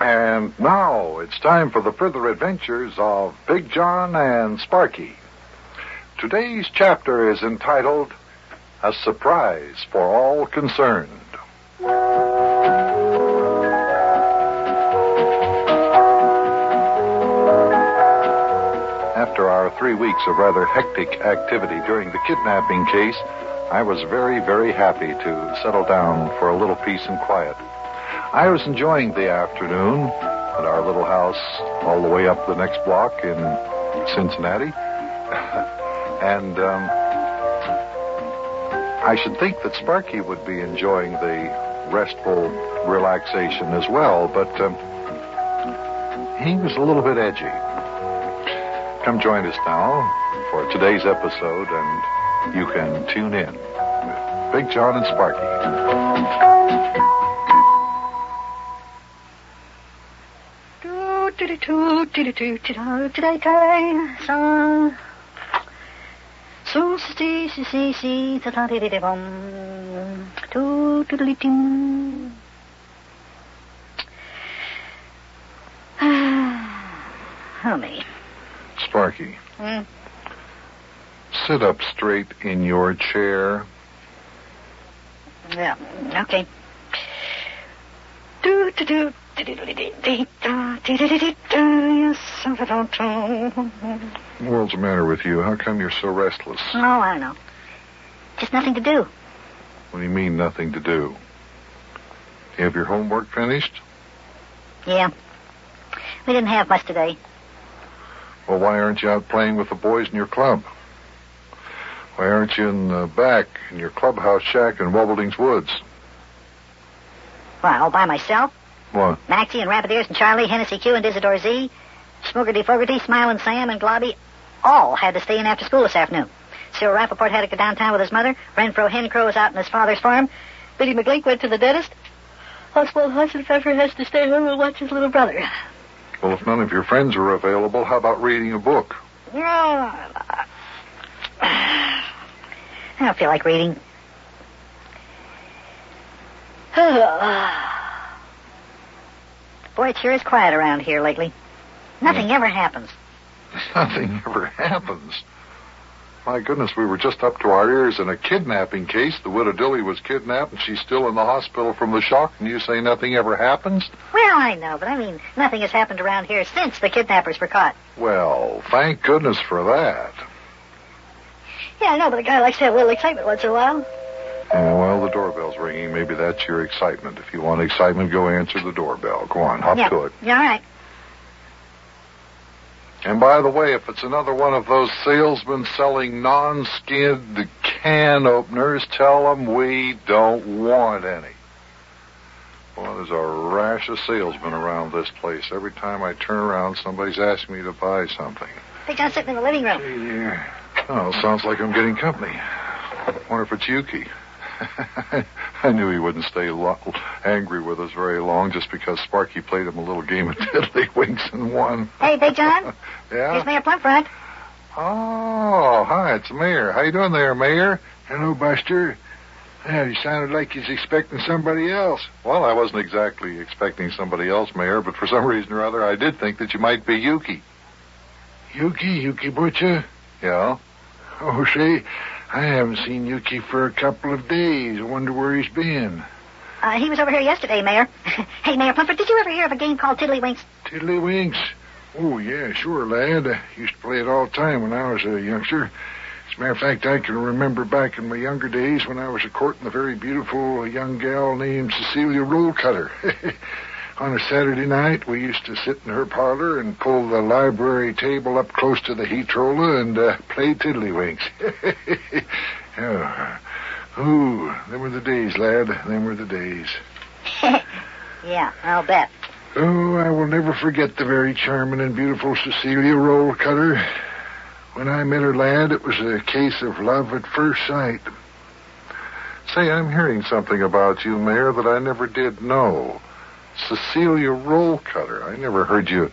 And now it's time for the further adventures of Big John and Sparkie. Today's chapter is entitled, A Surprise for All Concerned. After our 3 weeks of rather hectic activity during the kidnapping case, I was very, very happy to settle down for a little peace and quiet. I was enjoying the afternoon at our little house all the way up the next block in Cincinnati. And I should think that Sparkie would be enjoying the restful relaxation as well, but he was a little bit edgy. Come join us now for today's episode, and you can tune in with Big John and Sparkie. Honey. Sparkie. Sit up straight in your chair. Yeah, okay. What the world's the matter with you? How come you're so restless? Oh, I don't know. Just nothing to do. What do you mean, nothing to do? You have your homework finished? Yeah. We didn't have much today. Well, why aren't you out playing with the boys in your club? Why aren't you in the back in your clubhouse shack in Wobbleding's Woods? Why, all by myself? What? Maxie and Rabbit Ears and Charlie, Hennessy Q and Isidore Z, Smoogerty Fogarty, Smilin' Sam and Globby all had to stay in after school this afternoon. Cyril Rappaport had to go downtown with his mother. Renfro Hencrow was out in his father's farm. Biddy McGlink went to the dentist. Oswald Hassenpfeffer has to stay home and watch his little brother. Well, if none of your friends are available, how about reading a book? I don't feel like reading. Boy, it sure is quiet around here lately. Nothing ever happens. Nothing ever happens. My goodness, we were just up to our ears in a kidnapping case. The widow Dilly was kidnapped, and she's still in the hospital from the shock, and you say nothing ever happens? Well, I know, but I mean, nothing has happened around here since the kidnappers were caught. Well, thank goodness for that. Yeah, I know, but a guy likes to have a little excitement once in a while. Yeah, well, the doorbell's ringing. Maybe that's your excitement. If you want excitement, go answer the doorbell. Go on, hop to it. Yeah, all right. And by the way, if it's another one of those salesmen selling non-skinned can openers, tell them we don't want any. Well, there's a rash of salesmen around this place. Every time I turn around, somebody's asking me to buy something. Big John's sitting in the living room. Hey there. Oh, sounds like I'm getting company. Wonder if it's Yuki. I knew he wouldn't stay angry with us very long just because Sparkie played him a little game of tiddlywinks and won. Hey, Big John. Yeah? Here's Mayor Plumfront. Oh, hi, it's the Mayor. How you doing there, Mayor? Hello, Buster. Yeah, you sounded like you was expecting somebody else. Well, I wasn't exactly expecting somebody else, Mayor, but for some reason or other, I did think that you might be Yuki. Yuki Butcher? Yeah? Oh, say, I haven't seen Yuki for a couple of days. I wonder where he's been. He was over here yesterday, Mayor. Hey, Mayor Plumfront, did you ever hear of a game called Tiddlywinks? Tiddlywinks? Oh, yeah, sure, lad. I used to play it all the time when I was a youngster. As a matter of fact, I can remember back in my younger days when I was courting a very beautiful young gal named Cecilia Rollcutter. On a Saturday night, we used to sit in her parlor and pull the library table up close to the heat roller and play tiddlywinks. Ooh, them were the days, lad. Them were the days. Yeah, I'll bet. Oh, I will never forget the very charming and beautiful Cecilia Rollcutter. When I met her, lad, it was a case of love at first sight. Say, I'm hearing something about you, Mayor, that I never did know. Cecilia Rollcutter. I never heard you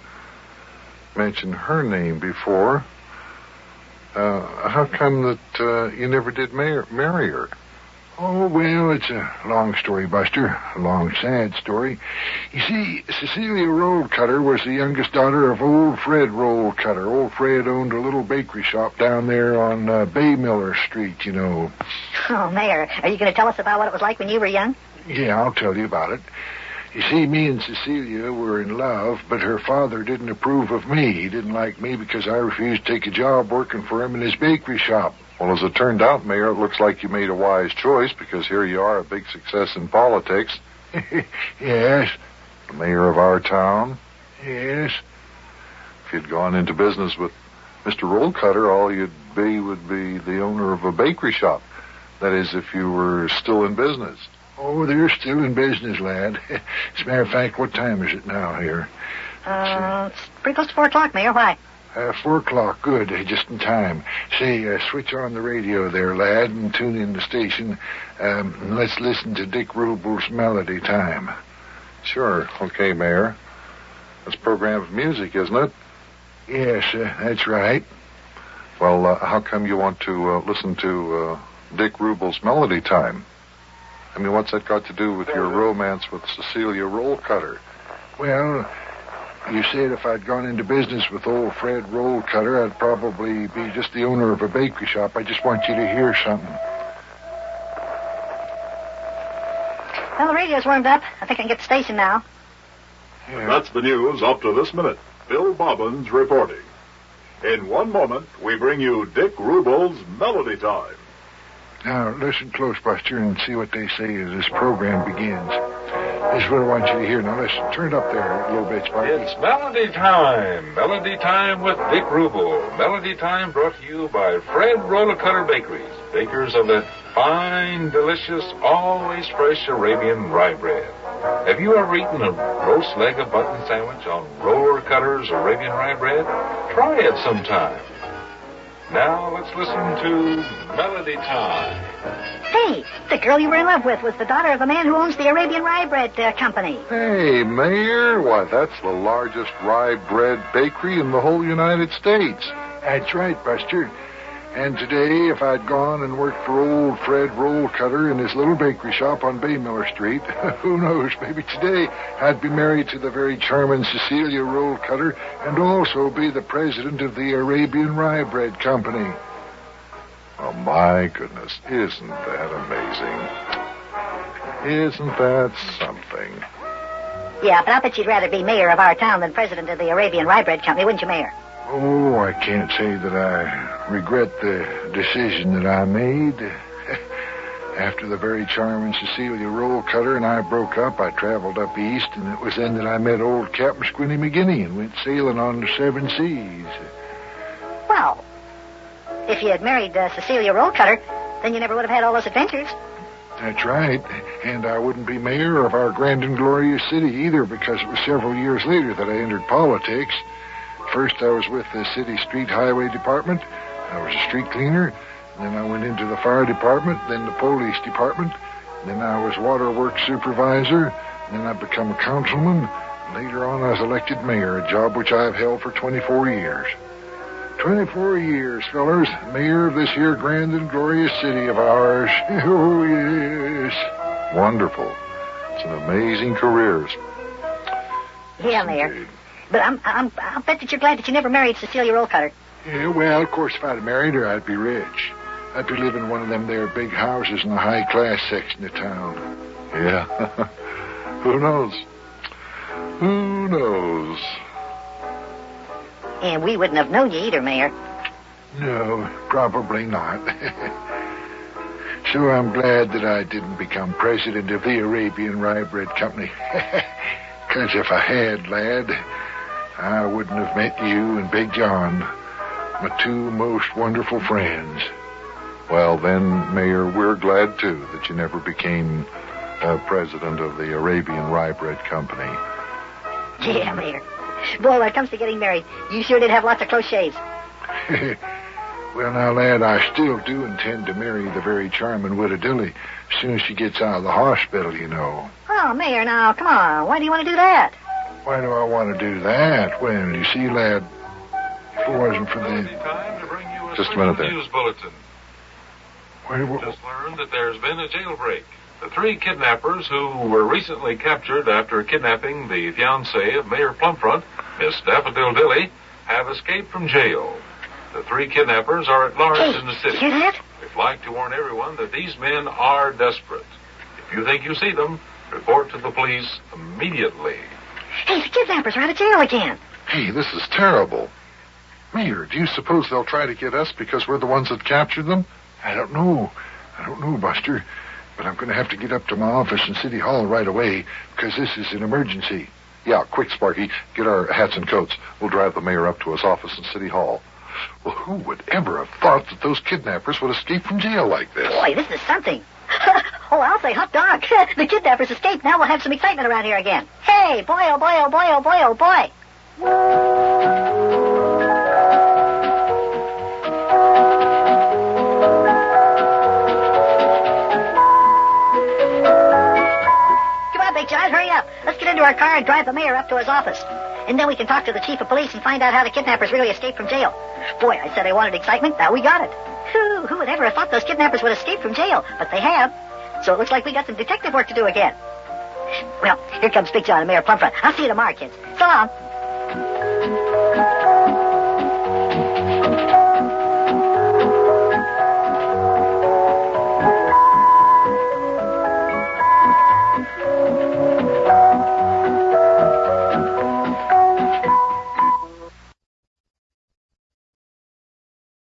mention her name before. How come that you never did marry her? Oh, well, it's a long story, Buster. A long, sad story. You see, Cecilia Rollcutter was the youngest daughter of old Fred Rollcutter. Old Fred owned a little bakery shop down there on Bay Miller Street, you know. Oh, Mayor, are you going to tell us about what it was like when you were young? Yeah, I'll tell you about it. You see, me and Cecilia were in love, but her father didn't approve of me. He didn't like me because I refused to take a job working for him in his bakery shop. Well, as it turned out, Mayor, it looks like you made a wise choice because here you are, a big success in politics. Yes. The mayor of our town. Yes. If you'd gone into business with Mr. Rollcutter, all you'd be would be the owner of a bakery shop. That is, if you were still in business. Oh, they're still in business, lad. As a matter of fact, what time is it now here? It's pretty close to 4 o'clock, Mayor. Why? 4 o'clock. Good. Just in time. Say, switch on the radio there, lad, and tune in the station. Let's listen to Dick Rubel's Melody Time. Sure. Okay, Mayor. That's a program of music, isn't it? Yes, that's right. Well, how come you want to listen to Dick Rubel's Melody Time? I mean, what's that got to do with your romance with Cecilia Rollcutter? Well, you said if I'd gone into business with old Fred Rollcutter, I'd probably be just the owner of a bakery shop. I just want you to hear something. Well, the radio's warmed up. I think I can get the station now. Yeah. That's the news up to this minute. Bill Bobbins reporting. In 1 moment, we bring you Dick Rubel's Melody Time. Now, listen close, Buster, and see what they say as this program begins. This is what I want you to hear. Now, listen, turn it up there a little bit, Sparkie. It's Melody Time. Melody Time with Dick Rubel. Melody Time brought to you by Fred Roller-Cutter Bakeries, bakers of that fine, delicious, always fresh Arabian rye bread. Have you ever eaten a roast leg of button sandwich on Roller-Cutter's Arabian rye bread? Try it sometime. Now let's listen to Melody Time. Hey, the girl you were in love with was the daughter of the man who owns the Arabian Rye Bread Company. Hey, Mayor, why, that's the largest rye bread bakery in the whole United States. That's right, Buster. And today, if I'd gone and worked for old Fred Rollcutter in his little bakery shop on Bay Miller Street, who knows, maybe today I'd be married to the very charming Cecilia Rollcutter and also be the president of the Arabian Rye Bread Company. Oh, my goodness, isn't that amazing? Isn't that something? Yeah, but I bet you'd rather be mayor of our town than president of the Arabian Rye Bread Company, wouldn't you, Mayor? Oh, I can't say that I regret the decision that I made. After the very charming Cecilia Rollcutter and I broke up, I traveled up east, and it was then that I met old Captain Squinty McGinney and went sailing on the 7 seas. Well, if you had married Cecilia Rollcutter, then you never would have had all those adventures. That's right. And I wouldn't be mayor of our grand and glorious city either, because it was several years later that I entered politics. First, I was with the city street highway department. I was a street cleaner. Then I went into the fire department, then the police department. Then I was waterworks supervisor. Then I became a councilman. Later on, I was elected mayor, a job which I have held for 24 years. 24 years, fellers, mayor of this here grand and glorious city of ours. Oh, yes. Wonderful. It's an amazing career. Yeah, Mayor. But I'll bet that you're glad that you never married Cecilia Rollcutter. Yeah, well, of course, if I'd have married her, I'd be rich. I'd be living in one of them there big houses in the high-class section of town. Yeah. Who knows? Who knows? And we wouldn't have known you either, Mayor. No, probably not. So I'm glad that I didn't become president of the Arabian Rye Bread Company. Because if I had, lad, I wouldn't have met you and Big John, my two most wonderful friends. Well, then, Mayor, we're glad, too, that you never became president of the Arabian Rye Bread Company. Yeah, Mayor. Boy, when it comes to getting married, you sure did have lots of close shaves. Well, now, lad, I still do intend to marry the very charming Widow Dilly as soon as she gets out of the hospital, you know. Oh, Mayor, now, come on. Why do you want to do that? Why do I want to do that? Well, you see, lad, if it wasn't for Melody the... Time to bring you Just a minute there. news bulletin. Just learned that there's been a jailbreak. The 3 kidnappers who were recently captured after kidnapping the fiancée of Mayor Plumfront, Miss Daffodil Dilly, have escaped from jail. The 3 kidnappers are at large in the city. Hear that? We'd like to warn everyone that these men are desperate. If you think you see them, report to the police immediately. Hey, the kidnappers are out of jail again. Hey, this is terrible. Mayor, do you suppose they'll try to get us because we're the ones that captured them? I don't know, Buster. But I'm going to have to get up to my office in City Hall right away because this is an emergency. Yeah, quick, Sparkie. Get our hats and coats. We'll drive the mayor up to his office in City Hall. Well, who would ever have thought that those kidnappers would escape from jail like this? Boy, this is something. Oh, I'll say hot dog. The kidnappers escaped. Now we'll have some excitement around here again. Hey, boy, oh boy, oh boy, oh boy, oh boy. Come on, Big John, hurry up. Let's get into our car and drive the mayor up to his office. And then we can talk to the chief of police and find out how the kidnappers really escaped from jail. Boy, I said I wanted excitement. Now we got it. Who would ever have thought those kidnappers would escape from jail? But they have. So it looks like we got some detective work to do again. Well, here comes Big John and Mayor Plumfront. I'll see you tomorrow, kids. So long.